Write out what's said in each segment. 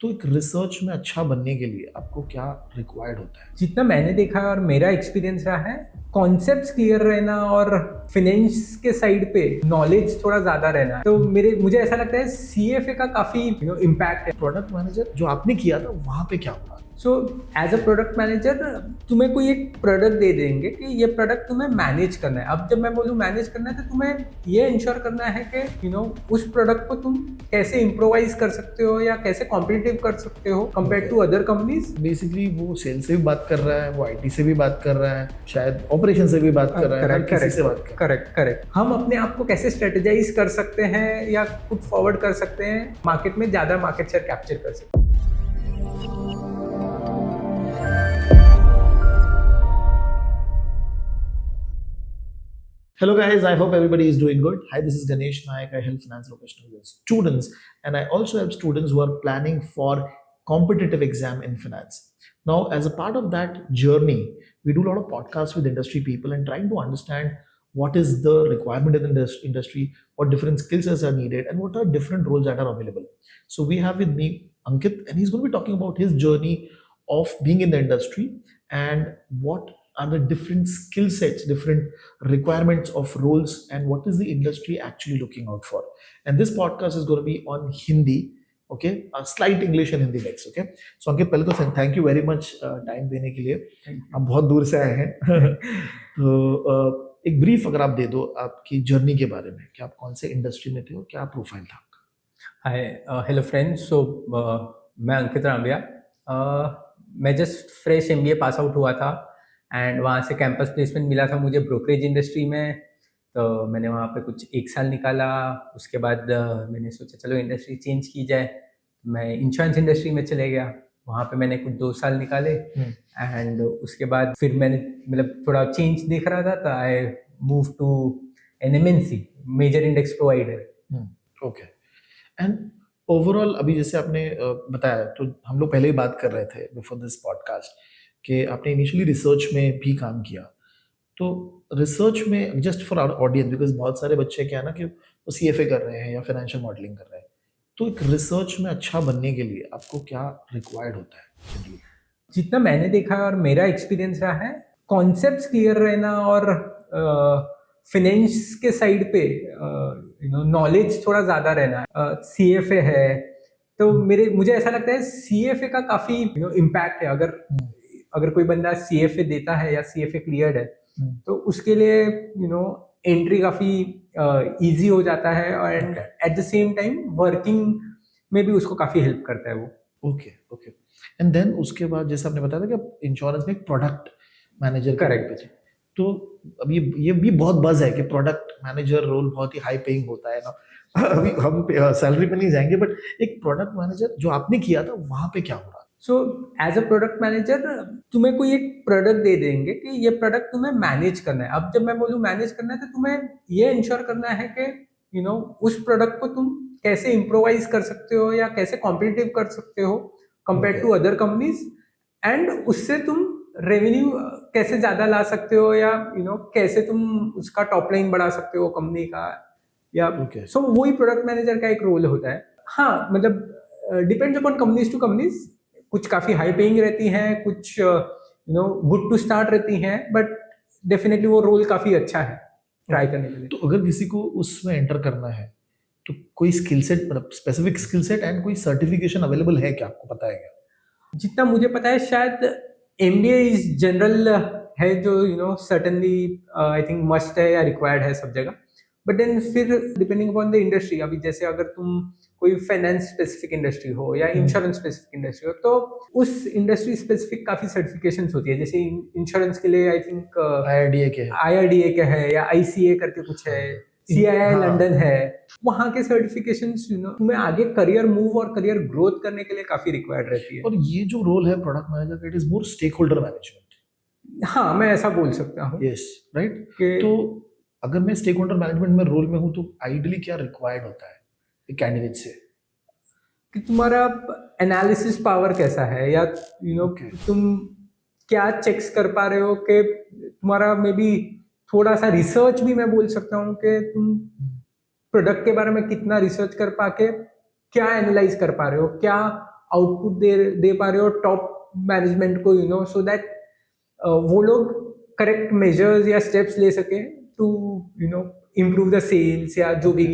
तो एक रिसर्च में अच्छा बनने के लिए आपको क्या रिक्वायर्ड होता है? जितना मैंने देखा है और मेरा एक्सपीरियंस रहा है, कॉन्सेप्ट्स क्लियर रहना और फाइनेंस के साइड पे नॉलेज थोड़ा ज्यादा रहना, तो मुझे ऐसा लगता है सीएफए का काफी इम्पैक्ट है। प्रोडक्ट मैनेजर जो आपने किया था वहां पे क्या हुआ? So as a product manager तुम्हें कोई एक प्रोडक्ट दे देंगे कि ये प्रोडक्ट तुम्हें मैनेज करना है। अब जब मैं बोलूँ मैनेज करना है तो तुम्हें ये इंश्योर करना है कि उस प्रोडक्ट को तुम कैसे इम्प्रोवाइज कर सकते हो या कैसे कॉम्पिटिटिव कर सकते हो compare to other companies. Basically वो सेल से भी बात कर रहा है, वो आईटी से भी बात कर रहा है, शायद ऑपरेशन से भी बात कर रहा है, हर किसी से बात कर रहा है। करेक्ट। हम अपने आप को कैसे स्ट्रेटेजाइज कर सकते हैं या पुट फॉरवर्ड कर सकते हैं, मार्केट में ज्यादा मार्केट शेयर कैप्चर कर सकते हैं। Hello guys, I hope everybody is doing good. Hi, this is Ganesh Nayak. I help finance professionals and students, and I also help students who are planning for competitive exam in finance. Now, as a part of that journey, we do a lot of podcasts with industry people and trying to understand what is the requirement in the industry, what different skill sets are needed, and what are different roles that are available. So we have with me Ankit, and he's going to be talking about his journey of being in the industry and what are the different skill sets, different requirements of roles, and what is the industry actually looking out for. And this podcast is going to be on Hindi. Okay, a slight English and Hindi mix. Okay, so Ankit, पहले तो thank you very much time देने के लिए। आप बहुत दूर से आए हैं तो एक ब्रीफ अगर आप दे दो आपकी जर्नी के बारे में कि आप कौन से इंडस्ट्री में थे और क्या प्रोफाइल था आपका। हाय, हेलो फ्रेंड्स। सो मैं अंकित रामबिया। मैं just fresh MBA pass out हुआ था एंड वहाँ से कैंपस प्लेसमेंट मिला था मुझे ब्रोकरेज इंडस्ट्री में। तो मैंने वहाँ पे कुछ एक साल निकाला। उसके बाद मैंने सोचा चलो इंडस्ट्री चेंज की जाए। मैं इंश्योरेंस इंडस्ट्री में चले गया। वहाँ पे मैंने कुछ 2 साल निकाले एंड उसके बाद फिर मैंने मतलब थोड़ा चेंज देख रहा था तो I move to an MNC, major index provider. Okay, and overall अभी जैसे आपने बताया, तो हम लोग पहले ही बात कर रहे थे बिफोर दिस पॉडकास्ट कि आपने इनिशियली रिसर्च में भी काम किया। तो रिसर्च में just for our audience, because बहुत सारे बच्चे क्या है ना कि वो सीएफए कर रहे हैं या फाइनेंशियल मॉडलिंग कर रहे हैं, तो एक रिसर्च में अच्छा बनने के लिए आपको क्या रिक्वायर्ड होता है जनरली? जितना मैंने देखा है और मेरा एक्सपीरियंस रहा है, कॉन्सेप्ट्स क्लियर रहना और फाइनेंस के साइड पे नॉलेज थोड़ा ज्यादा रहना। सीएफए है तो मुझे ऐसा लगता है सीएफए का काफी इम्पैक्ट है। अगर अगर कोई बंदा सीएफए देता है या सीएफए क्लियर्ड है तो उसके लिए एंट्री काफी इजी हो जाता है and at the same time working में भी उसको काफी हेल्प करता है वो। ओके ओके, एंड देन उसके बाद जैसे आपने बताया था कि आप इंश्योरेंस में एक प्रोडक्ट मैनेजर के रोल पे थे, तो अब ये भी बहुत बज है कि प्रोडक्ट मैनेजर रोल बहुत ही हाई पेइंग होता है ना अभी हम सैलरी पे नहीं जाएंगे, बट एक प्रोडक्ट मैनेजर जो आपने किया था वहां पे क्या हो रहा? So as a product manager तुम्हें कोई एक प्रोडक्ट दे देंगे कि ये प्रोडक्ट तुम्हें मैनेज करना है। अब जब मैं बोलूँ मैनेज करना है तो तुम्हें ये इंश्योर करना है कि उस प्रोडक्ट को तुम कैसे इम्प्रोवाइज कर सकते हो या कैसे कॉम्पिटिटिव कर सकते हो compare to other companies, and उससे तुम रेवेन्यू कैसे ज्यादा ला सकते हो या कैसे तुम उसका टॉप लाइन बढ़ा सकते हो कंपनी का या सो वही प्रोडक्ट मैनेजर का एक रोल होता है। हाँ, मतलब depends upon companies to companies. कुछ काफी हाई पेइंग रहती हैं, कुछ गुड टू स्टार्ट रहती हैं, बट डेफिनेटली वो रोल काफी अच्छा है ट्राई करने के लिए। तो अगर किसी को उसमें एंटर करना है तो कोई स्किल सेट, मतलब स्पेसिफिक स्किल सेट एंड कोई सर्टिफिकेशन अवेलेबल है क्या, आपको पता है क्या? जितना मुझे पता है शायद एमबीए इज जनरल है जो सर्टेनली आई थिंक मस्ट है या रिक्वायर्ड है सब जगह। बट देन फिर डिपेंडिंग अपॉन द इंडस्ट्री, अभी जैसे अगर तुम कोई फाइनेंस स्पेसिफिक इंडस्ट्री हो या इंश्योरेंस स्पेसिफिक इंडस्ट्री हो तो उस इंडस्ट्री स्पेसिफिक काफी सर्टिफिकेशंस होती है। जैसे इंश्योरेंस के लिए आई थिंक आईआरडीए के है या आईसीए करके कुछ है, सीआईआई लंदन है। वहाँ के सर्टिफिकेशंस तुम्हें आगे करियर मूव और करियर ग्रोथ करने के लिए काफी रिक्वायर्ड रहती है। और ये जो रोल है प्रोडक्ट मैनेजर का, it is more stakeholder management. हाँ, मैं ऐसा बोल सकता हूँ। Yes, right. तो अगर मैं स्टेक होल्डर मैनेजमेंट में रोल में हूँ तो आइडियली क्या रिक्वायर्ड होता है एक कैंडिडेट से? कि तुम्हारा एनालिसिस पावर कैसा है या तुम क्या चेक्स कर पा रहे हो कि तुम्हारा मे बी थोड़ा सा रिसर्च भी मैं बोल सकता हूँ कि तुम प्रोडक्ट के बारे में कितना रिसर्च कर पाके क्या एनालाइज कर पा रहे हो, क्या आउटपुट दे पा रहे हो टॉप मैनेजमेंट को, सो दैट वो लोग करेक्ट मेजर्स या स्टेप्स ले सके टू इम्प्रूव द सेल्स, या जो भी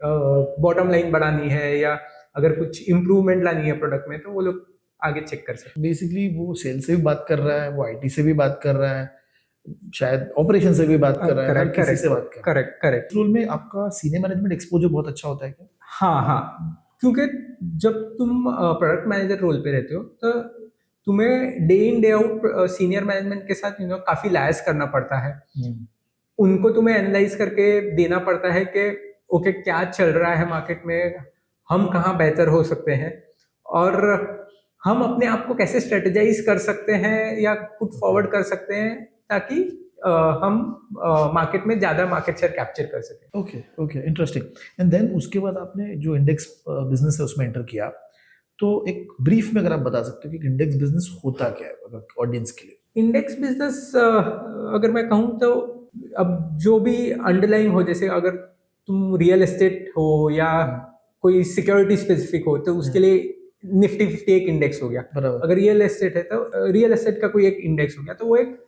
बॉटम लाइन बढ़ानी है, या अगर कुछ इम्प्रूवमेंट लानी है प्रोडक्ट में, तो वो लोग आगे चेक कर सकते बेसिकली वो सेल से भी बात कर रहा है, वो आईटी से भी बात कर रहा है, शायद ऑपरेशन से भी बात कर रहा है, हर किसी से बात कर रहा है। Correct correct. इस रोल में आपका सीनियर मैनेजमेंट एक्सपोजर बहुत अच्छा होता है क्या? हाँ हाँ, क्योंकि जब तुम प्रोडक्ट मैनेजर रोल पे रहते हो तो तुम्हें day in day out senior management के साथ काफी लायस करना पड़ता है। उनको तुम्हें एनालाइज करके देना पड़ता है कि ओके क्या चल रहा है मार्केट में, हम कहाँ बेहतर हो सकते हैं, और हम अपने आप को कैसे स्ट्रेटेजाइज कर सकते हैं या पुट फॉरवर्ड कर सकते हैं, ताकि हम मार्केट में ज्यादा मार्केट शेयर कैप्चर कर सकें। Okay okay, interesting. And then उसके बाद आपने जो इंडेक्स बिजनेस है उसमें एंटर किया, तो एक ब्रीफ में अगर आप बता सकते हो कि इंडेक्स बिजनेस होता क्या है ऑडियंस के लिए? इंडेक्स बिजनेस अगर मैं कहूँ तो अब जो भी अंडरलाइन हो, जैसे अगर तुम रियल एस्टेट हो या कोई सिक्योरिटी स्पेसिफिक हो, तो उसके लिए निफ्टी 50 एक इंडेक्स हो गया। बराबर। अगर रियल एस्टेट है तो रियल एस्टेट का कोई एक इंडेक्स हो गया, तो वो एक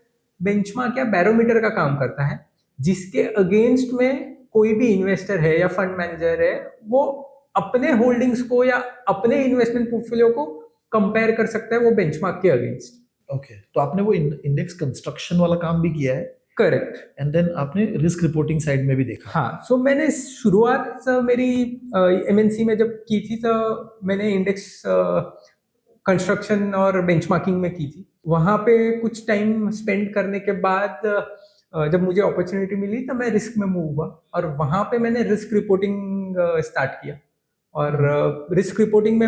बेंचमार्क या बैरोमीटर का काम करता है, जिसके अगेंस्ट में कोई भी इन्वेस्टर है या फंड मैनेजर है, वो अपने होल्डिंग्स को या अपने इन्वेस्टमेंट पोर्टफोलियो को कंपेयर कर सकता है वो बेंचमार्क के अगेंस्ट। ओके, तो आपने वो इंडेक्स कंस्ट्रक्शन वाला काम भी किया है? करेक्ट। एंड देन आपने रिस्क रिपोर्टिंग साइड में भी देखा? हाँ, सो मैंने शुरुआत मेरी एमएनसी में जब की थी, तो मैंने इंडेक्स कंस्ट्रक्शन और बेंचमार्किंग में की थी। वहाँ पे कुछ टाइम स्पेंड करने के बाद जब मुझे अपॉर्चुनिटी मिली तो मैं रिस्क में मूव हुआ, और वहाँ पे मैंने रिस्क रिपोर्टिंग स्टार्ट किया। और रिस्क रिपोर्टिंग में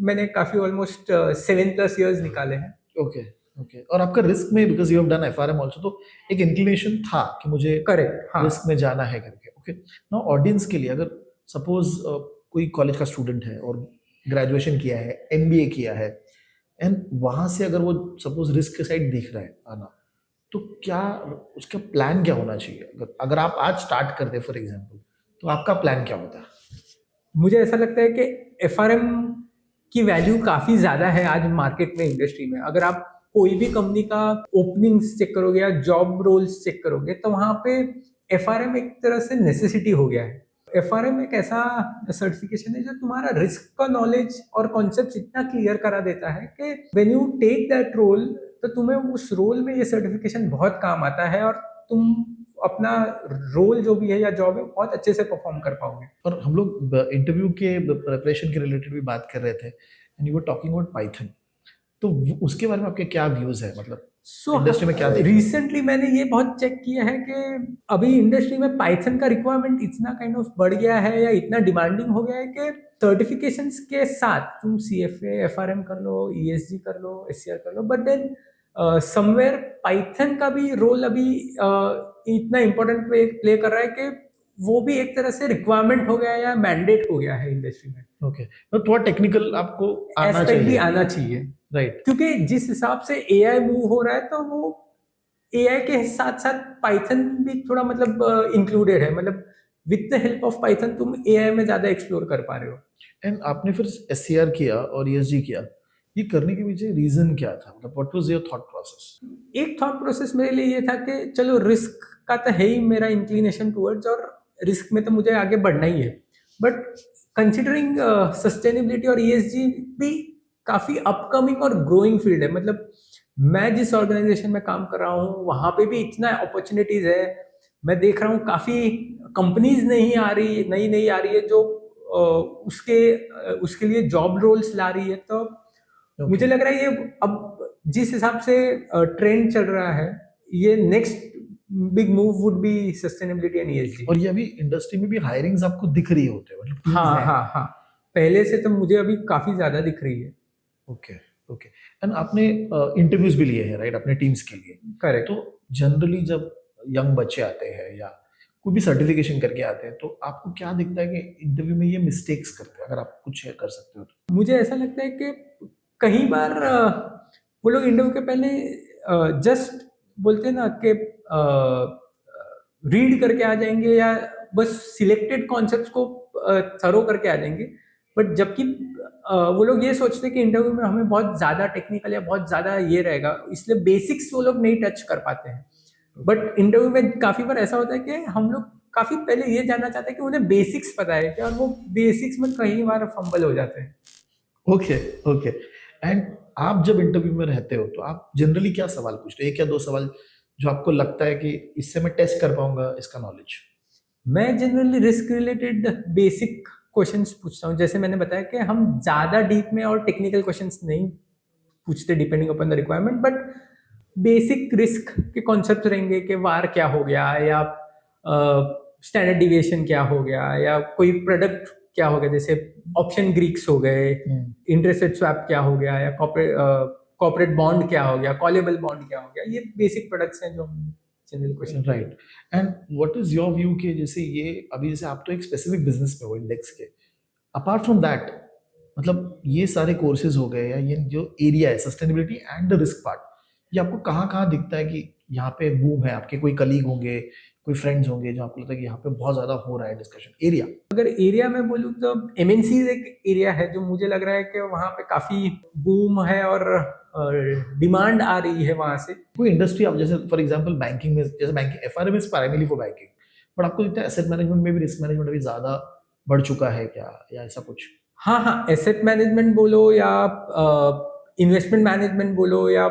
मैंने काफ़ी ऑलमोस्ट 7+ ईयर्स निकाले हैं। ओके ओके, और आपका रिस्क में, because you have done FRM also, तो एक इंक्लिनेशन था कि मुझे करेक्ट, हाँ। रिस्क में जाना है करके। ओके, नाउ ऑडियंस के लिए, अगर सपोज कोई कॉलेज का स्टूडेंट है और ग्रेजुएशन किया है, एमबीए किया है, एंड वहां से अगर वो सपोज रिस्क के साइड देख रहा है आना, तो क्या उसका प्लान क्या होना चाहिए? अगर आप आज स्टार्ट करते फॉर एग्जांपल, तो आपका प्लान क्या होता है? मुझे ऐसा लगता है कि एफआरएम की वैल्यू काफ़ी ज़्यादा है आज मार्केट में, इंडस्ट्री में। अगर आप कोई भी कंपनी का ओपनिंग्स चेक करोगे या जॉब रोल्स चेक करोगे, तो वहाँ पे एफआरएम एक तरह से नेसेसिटी हो गया है। एफआरएम एक ऐसा सर्टिफिकेशन है जो तुम्हारा रिस्क का नॉलेज और कॉन्सेप्ट इतना क्लियर करा देता है कि when you take that role, तो तुम्हें उस रोल में ये सर्टिफिकेशन बहुत काम आता है, और तुम अपना रोल जो भी है या जॉब है बहुत अच्छे से परफॉर्म कर पाओगे। और हम लोग इंटरव्यू के प्रिपरेशन के रिलेटेड भी बात कर रहे थे, and you were talking about Python, तो उसके बारे में आपके क्या व्यूज है? मतलब इंडस्ट्री में क्या रिसेंटली मैंने ये बहुत चेक किया है कि अभी इंडस्ट्री में पाइथन का रिक्वायरमेंट इतना काइंड ऑफ बढ़ गया है या इतना डिमांडिंग हो गया है कि सर्टिफिकेशंस के साथ तुम सीएफए, एफआरएम कर लो, ईएसजी कर लो, एससीआर कर लो, बट देन समवेयर पाइथन का भी रोल अभी इतना इंपॉर्टेंट प्ले कर रहा है कि वो भी एक तरह से रिक्वायरमेंट हो गया है या मैंडेट हो गया है इंडस्ट्री में। ओके, तो थोड़ा टेक्निकल आपको आना एस्पेक्ट भी चाहिए। आना चाहिए, राइट। क्योंकि जिस हिसाब से एआई मूव हो रहा है, तो वो एआई के साथ साथ पाइथन भी थोड़ा मतलब इंक्लूडेड है, मतलब with the help of Python तुम एआई में ज्यादा एक्सप्लोर कर पा रहे हो। एंड आपने फिर एससीआर किया और ईएसजी किया, ये करने के पीछे रीजन क्या था? मतलब what was your thought process? एक थॉट प्रोसेस मेरे लिए ये था कि चलो रिस्क का तो है ही मेरा इंक्लिनेशन टुवर्ड्स, और रिस्क में तो मुझे आगे बढ़ना ही है, बट कंसिडरिंग सस्टेनेबिलिटी और ईएसजी भी काफी अपकमिंग और ग्रोइंग फील्ड है। मतलब मैं जिस ऑर्गेनाइजेशन में काम कर रहा हूँ वहां पे भी इतना अपॉर्चुनिटीज है। मैं देख रहा हूँ काफी कंपनीज नहीं आ रही, नई आ रही है जो उसके लिए जॉब रोल्स ला रही है। तो मुझे लग रहा है ये अब जिस हिसाब से ट्रेंड चल रहा है, ये next big move would be sustainability and ESG. और ये अभी इंडस्ट्री में भी हायरिंग्स आपको दिख रही होते हैं, मतलब हाँ, पहले से तो मुझे अभी काफी ज्यादा दिख रही है। ओके ओके, एंड आपने इंटरव्यूज भी लिए हैं, राइट, अपने टीम्स के लिए? करेक्ट। तो जनरली जब यंग बच्चे आते हैं या कोई भी सर्टिफिकेशन करके आते हैं, तो आपको क्या दिखता है कि इंटरव्यू में ये मिस्टेक्स करते हैं? अगर आप कुछ शेयर कर सकते हो तो। मुझे ऐसा लगता है कि कई बार वो लोग इंटरव्यू के पहले जस्ट बोलते हैं ना कि रीड करके आ जाएंगे, या बस सिलेक्टेड कॉन्सेप्ट्स को थरो करके आ जाएंगे, बट जबकि वो लोग ये सोचते हैं कि इंटरव्यू में हमें बहुत ज़्यादा टेक्निकल या बहुत ज़्यादा ये रहेगा, इसलिए बेसिक्स वो लोग नहीं टच कर पाते हैं। बट इंटरव्यू में काफ़ी बार ऐसा होता है कि हम लोग काफ़ी पहले ये जानना चाहते हैं कि उन्हें बेसिक्स पता है क्या, और वो बेसिक्स में कई बार फंबल हो जाते हैं। Okay, okay. एंड आप जब इंटरव्यू में रहते हो तो आप जनरली क्या सवाल पूछते हो, एक या दो सवाल जो आपको लगता है कि इससे मैं टेस्ट कर पाऊंगा इसका नॉलेज? मैं generally risk related basic questions पूछता हूँ। जैसे मैंने बताया कि हम ज़्यादा डीप में और टेक्निकल क्वेश्चंस नहीं पूछते depending upon the requirement, but basic risk के कॉन्सेप्ट रहेंगे कि वार क्या हो गया, या स्टैंडर्ड डिविएशन क्या हो गया, या कोई प्रोडक्ट क्या हो गया, जैसे ऑप्शन ग्रीक्स हो गए, इंटरेस्ट रेट स्वैप क्या हो गया, या कॉर्पोरेट बॉन्ड क्या हो गया, कॉलेबल बॉन्ड क्या हो गया। ये बेसिक प्रोडक्ट्स हैं जो हम general question. Right. And what is your view कि जैसे ये अभी जैसे आप तो एक स्पेसिफिक बिजनेस में हो इंडेक्स के, अपार्ट फ्रॉम दैट मतलब ये सारे कोर्सेज हो गए या ये जो एरिया है sustainability and the risk part, ये आपको कहाँ कहाँ दिखता है कि यहाँ पे बूम है? आपके कोई कलीग होंगे, कोई फ्रेंड्स होंगे जो आपको लगता है कि यहाँ पे बहुत ज्यादा हो रहा है डिस्कशन एरिया? अगर एरिया में बोलूँ तो एमएनसी एक एरिया है जो मुझे लग रहा है कि वहाँ पे काफी बूम है और डिमांड आ रही है वहाँ से। कोई इंडस्ट्री आप जैसे फॉर एग्जांपल बैंकिंग में, जैसे banking FRM is primary for banking, but आपको लगता है एसेट मैनेजमेंट में भी रिस्क मैनेजमेंट अभी ज्यादा बढ़ चुका है क्या, या ऐसा कुछ? हाँ हाँ, एसेट मैनेजमेंट बोलो या इन्वेस्टमेंट मैनेजमेंट बोलो या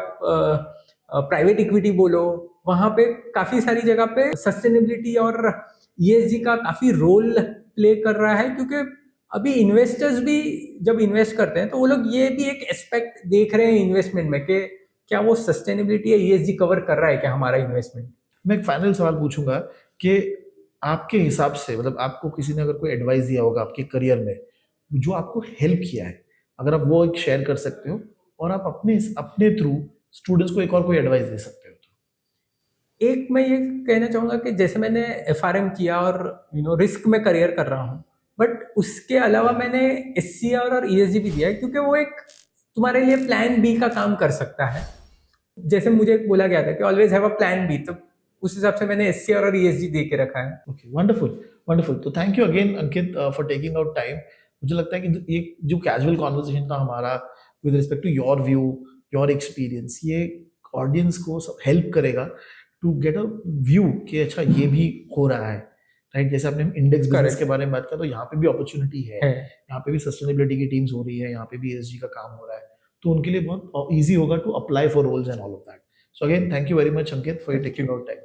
प्राइवेट इक्विटी बोलो, वहाँ पे काफी सारी जगह पे सस्टेनेबिलिटी और ईएसजी का काफी रोल प्ले कर रहा है। क्योंकि अभी इन्वेस्टर्स भी जब इन्वेस्ट करते हैं तो वो लोग ये भी एक एस्पेक्ट देख रहे हैं इन्वेस्टमेंट में कि क्या वो सस्टेनेबिलिटी या ईएसजी कवर कर रहा है क्या हमारा इन्वेस्टमेंट। मैं एक फाइनल सवाल पूछूंगा कि आपके हिसाब से मतलब आपको किसी ने अगर कोई एडवाइस दिया होगा आपके करियर में जो आपको हेल्प किया है, अगर आप वो एक शेयर कर सकते हो और आप अपने अपने थ्रू स्टूडेंट्स को एक और कोई एडवाइस दे सकते हो तो? एक मैं ये कहना चाहूंगा कि जैसे मैंने एफआरएम किया और रिस्क में करियर कर रहा हूँ, बट उसके अलावा मैंने एससीआर और ईएसजी भी दिया है, क्योंकि वो एक तुम्हारे लिए प्लान बी का काम कर सकता है। जैसे मुझे बोला गया था कि always have a plan B, तो उस हिसाब से मैंने एससीआर और ईएसजी दे के रखा है। Okay, wonderful, wonderful. तो thank you again Ankit for taking out time. मुझे लगता है कि ये जो कैजुअल कॉन्वर्सेशन था हमारा with respect to your view, your experience, ये ऑडियंस को सब हेल्प करेगा टू गेट अ व्यू कि अच्छा ये भी हो रहा है, राइट? जैसे आपने इंडेक्स बिजनेस के बारे में बात किया तो यहाँ पे भी अपॉर्चुनिटी है, यहाँ पे भी सस्टेनेबिलिटी की टीम्स हो रही है, यहाँ पे भी ESG का काम हो रहा है, तो उनके लिए बहुत ईजी होगा to apply for roles and all of that. So again thank you very much Ankit for taking out time.